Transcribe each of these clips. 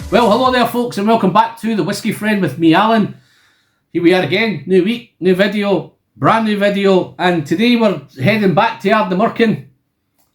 Well, hello there folks, and welcome back to The Whiskey Friend with me, Alan. Here we are again, new week, new video, brand new video, and today we're heading back to ARDNAMURCHAN.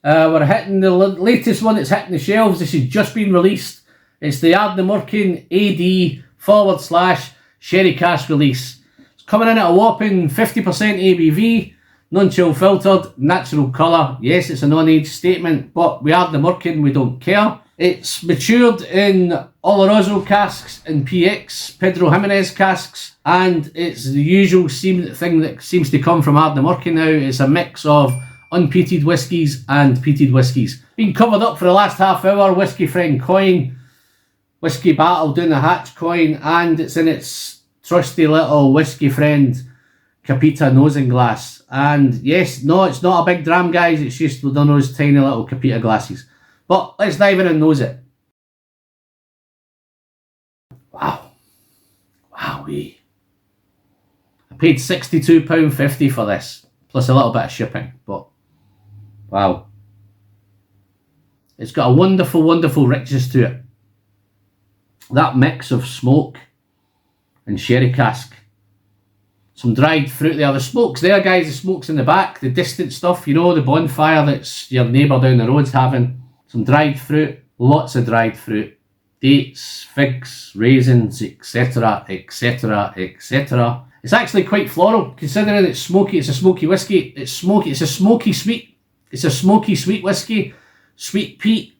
We're hitting the latest one that's hitting the shelves. This has just been released. It's the ARDNAMURCHAN AD/Sherry Cask release. It's coming in at a whopping 50% ABV, non-chill filtered, natural colour. Yes, it's a non-age statement, but we ARDNAMURCHAN, we don't care. It's matured in OLOROSO casks and Pedro Ximενez casks, and it's the usual thing that seems to come from ARDNAMURCHAN now. It's a mix of unpeated whiskies and peated whiskies. Been covered up for the last half hour. Whiskey Friend coin, Whiskey Battle doing the hatch coin, and it's in its trusty little Whiskey Friend Capita nosing glass. And yes, no, it's not a big dram, guys. It's just one of those tiny little Capita glasses. But let's dive in and nose it. Wow. Wowee. I paid £62.50 for this, plus a little bit of shipping, but wow. It's got a wonderful, wonderful richness to it. That mix of smoke and sherry cask. Some dried fruit there. The smoke's there, guys. The smoke's in the back. The distant stuff, you know, the bonfire that's your neighbour down the road's having. Some dried fruit, lots of dried fruit, dates, figs, raisins, etc, etc, etc. It's actually quite floral, considering it's smoky. It's a smoky whiskey. It's smoky. It's a smoky sweet. It's a smoky sweet whiskey. Sweet peat.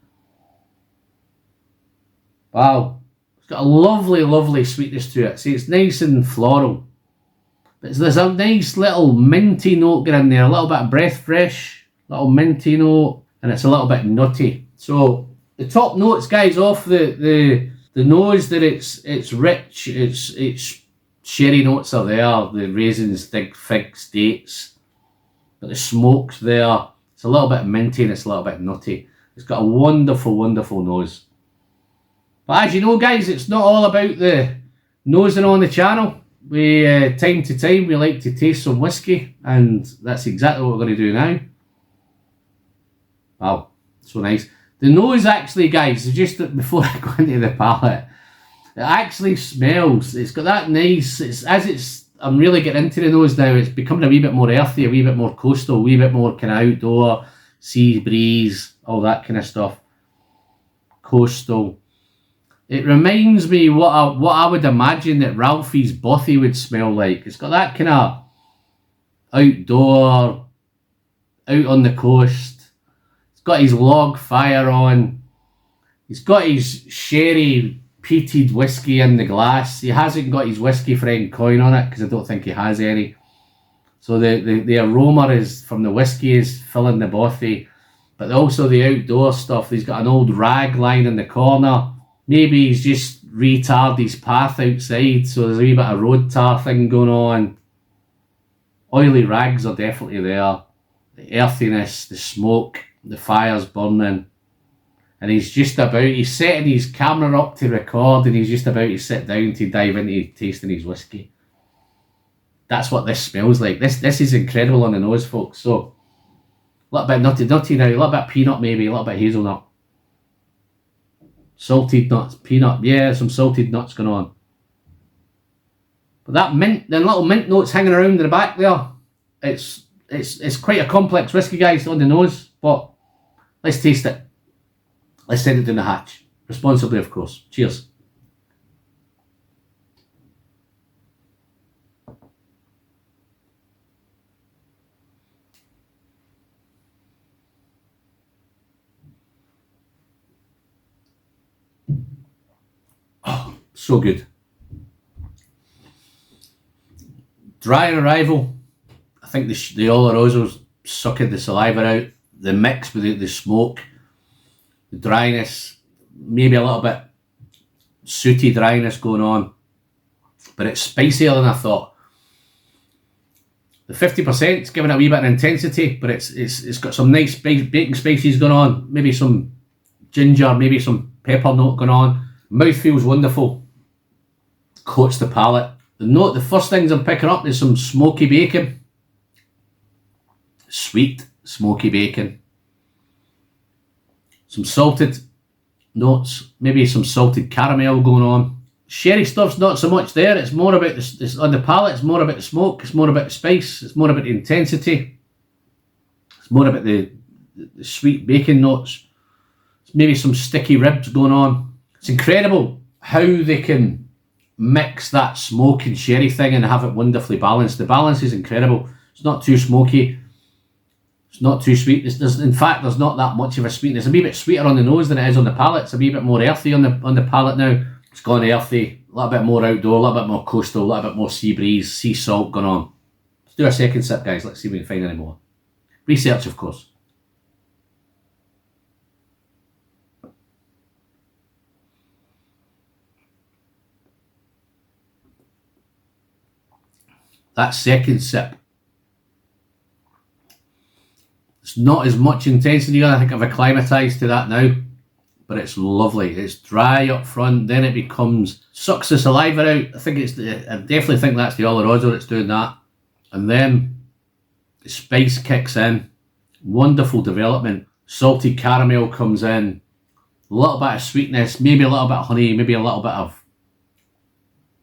Wow. It's got a lovely, lovely sweetness to it. See, it's nice and floral. But there's a nice little minty note going in there. A little bit of breath fresh, little minty note. And it's a little bit nutty. So the top notes, guys, off the nose, that it's rich. It's sherry notes are there. The raisins, figs, dates. But the smoke's there. It's a little bit minty and it's a little bit nutty. It's got a wonderful, wonderful nose. But as you know, guys, it's not all about the nosing on the channel. We time to time we like to taste some whiskey, and that's exactly what we're going to do now. Wow, so nice. The nose actually, guys, just before I go into the palate, it actually smells. It's got that nice, I'm really getting into the nose now, it's becoming a wee bit more earthy, a wee bit more coastal, a wee bit more kind of outdoor, sea breeze, all that kind of stuff. Coastal. It reminds me what I would imagine that Ralphie's Bothy would smell like. It's got that kind of outdoor, out on the coast. Got his log fire on. He's got his sherry peated whiskey in the glass. He hasn't got his Whiskey Friend coin on it because I don't think he has any. So the aroma is from the whiskey is filling the bothy, but also the outdoor stuff. He's got an old rag lying in the corner. Maybe he's just retarred his path outside, so there's a wee bit of road tar thing going on. Oily rags are definitely there. The earthiness, the smoke. The fire's burning, and he's setting his camera up to record, and he's just about to sit down to dive into tasting his whiskey. That's what this smells like. This is incredible on the nose, folks. So a little bit nutty now, a little bit peanut maybe, a little bit hazelnut. Salted nuts, peanut, yeah, some salted nuts going on. But that mint, the little mint notes hanging around in the back there, it's quite a complex whiskey, guys, on the nose, but let's taste it. Let's send it down the hatch. Responsibly, of course. Cheers. Oh, so good. Dry on arrival. I think the Oloroso's sucking the saliva out. The mix with the smoke, the dryness, maybe a little bit sooty dryness going on, but it's spicier than I thought. The 50% is giving it a wee bit of intensity, but it's got some nice baking spices going on, maybe some ginger, maybe some pepper note going on. Mouth feels wonderful, coats the palate. The first things I'm picking up is some smoky bacon. Sweet smoky bacon. Some salted notes, maybe some salted caramel going on. Sherry stuff's not so much there. It's more about this on the palate. It's more about the smoke. It's more about the spice. It's more about the intensity. It's more about the sweet bacon notes. It's maybe some sticky ribs going on. It's incredible how they can mix that smoke and sherry thing and have it wonderfully balanced. The balance is incredible. It's not too smoky. It's not too sweet. In fact, there's not that much of a sweetness. It's a wee bit sweeter on the nose than it is on the palate. It's a wee bit more earthy on the palate now. It's gone earthy, a little bit more outdoor, a little bit more coastal, a little bit more sea breeze, sea salt going on. Let's do a second sip, guys. Let's see if we can find any more. Research, of course. That second sip, it's not as much intensity. I think I've acclimatised to that now, but it's lovely. It's dry up front, then it sucks the saliva out. I definitely think that's the Oloroso that's doing that. And then the spice kicks in. Wonderful development. Salty caramel comes in. A little bit of sweetness, maybe a little bit of honey, maybe a little bit of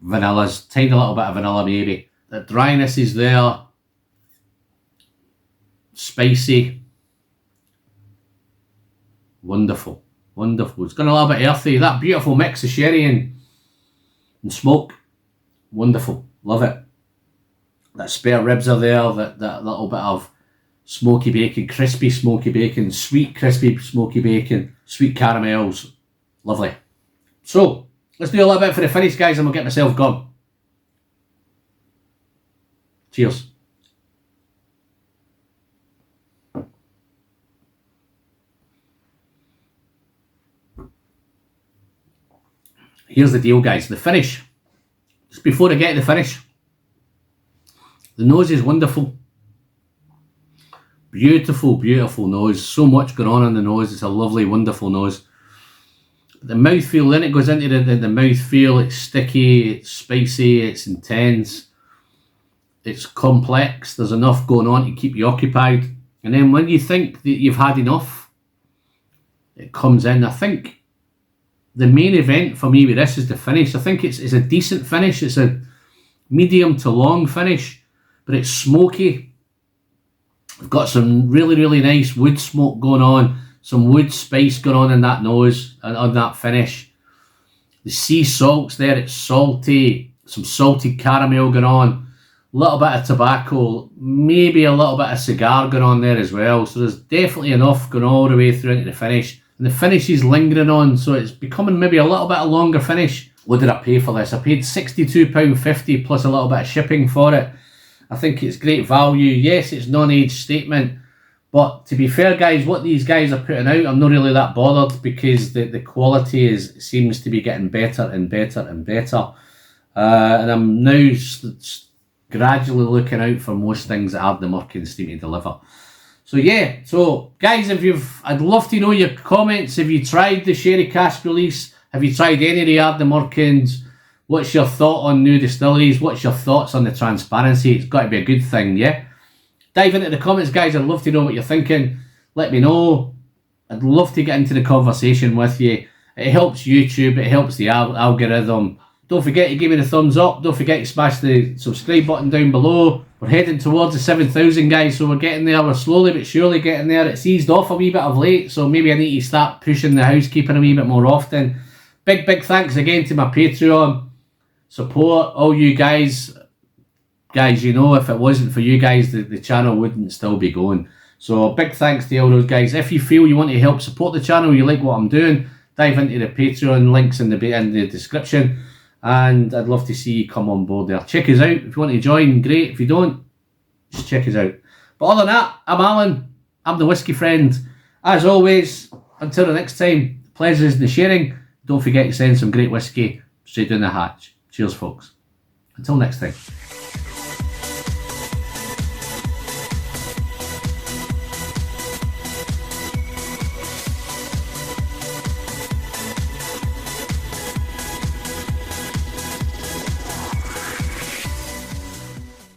vanillas, tiny little bit of vanilla maybe. The dryness is there. Spicy. Wonderful. Wonderful. It's got a little bit earthy. That beautiful mix of sherry and smoke. Wonderful. Love it. That spare ribs are there. That little bit of smoky bacon, crispy smoky bacon, sweet crispy smoky bacon, sweet caramels. Lovely. So, let's do a little bit for the finish, guys, and we'll get myself gone. Cheers. Here's the deal, guys. The finish. Just before I get to the finish, the nose is wonderful. Beautiful, beautiful nose. So much going on in the nose. It's a lovely, wonderful nose. The mouthfeel, then it goes into the mouthfeel. It's sticky, it's spicy, it's intense. It's complex. There's enough going on to keep you occupied. And then when you think that you've had enough, it comes in. I think the main event for me with this is the finish. I think it's a decent finish. It's a medium to long finish, but it's smoky. We've got some really, really nice wood smoke going on, some wood spice going on in that nose and on that finish. The sea salt's there. It's salty, some salted caramel going on. A little bit of tobacco, maybe a little bit of cigar going on there as well. So there's definitely enough going all the way through into the finish. And the finish is lingering on, so it's becoming maybe a little bit of longer finish. What did I pay for this? I paid £62.50 plus a little bit of shipping for it. I think it's great value. Yes, it's non-age statement. But to be fair, guys, what these guys are putting out, I'm not really that bothered because the quality seems to be getting better and better and better. And I'm now gradually looking out for most things that ARDNAMURCHAN seem to deliver. So yeah, so guys, I'd love to know your comments. Have you tried the sherry cask release? Have you tried any of the ARDNAMURCHANs? What's your thought on new distilleries? What's your thoughts on the transparency? It's got to be a good thing, yeah? Dive into the comments, guys. I'd love to know what you're thinking. Let me know. I'd love to get into the conversation with you. It helps YouTube. It helps the algorithm. Don't forget to give me the thumbs up. Don't forget to smash the subscribe button down below. We're heading towards the 7,000, guys, so we're getting there. We're slowly but surely getting there. It's eased off a wee bit of late, so maybe I need to start pushing the housekeeping a wee bit more often. Big thanks again to my Patreon support, all you guys. Guys, you know, if it wasn't for you guys, the channel wouldn't still be going. So big thanks to all those guys. If you feel you want to help support the channel, you like what I'm doing, dive into the Patreon links in the description. And I'd love to see you come on board there. Check us out. If you want to join, great. If you don't, just check us out. But other than that, I'm Alan. I'm the Whiskey Friend. As always, until the next time, the pleasure is in the sharing. Don't forget to send some great whiskey straight down the hatch. Cheers, folks. Until next time.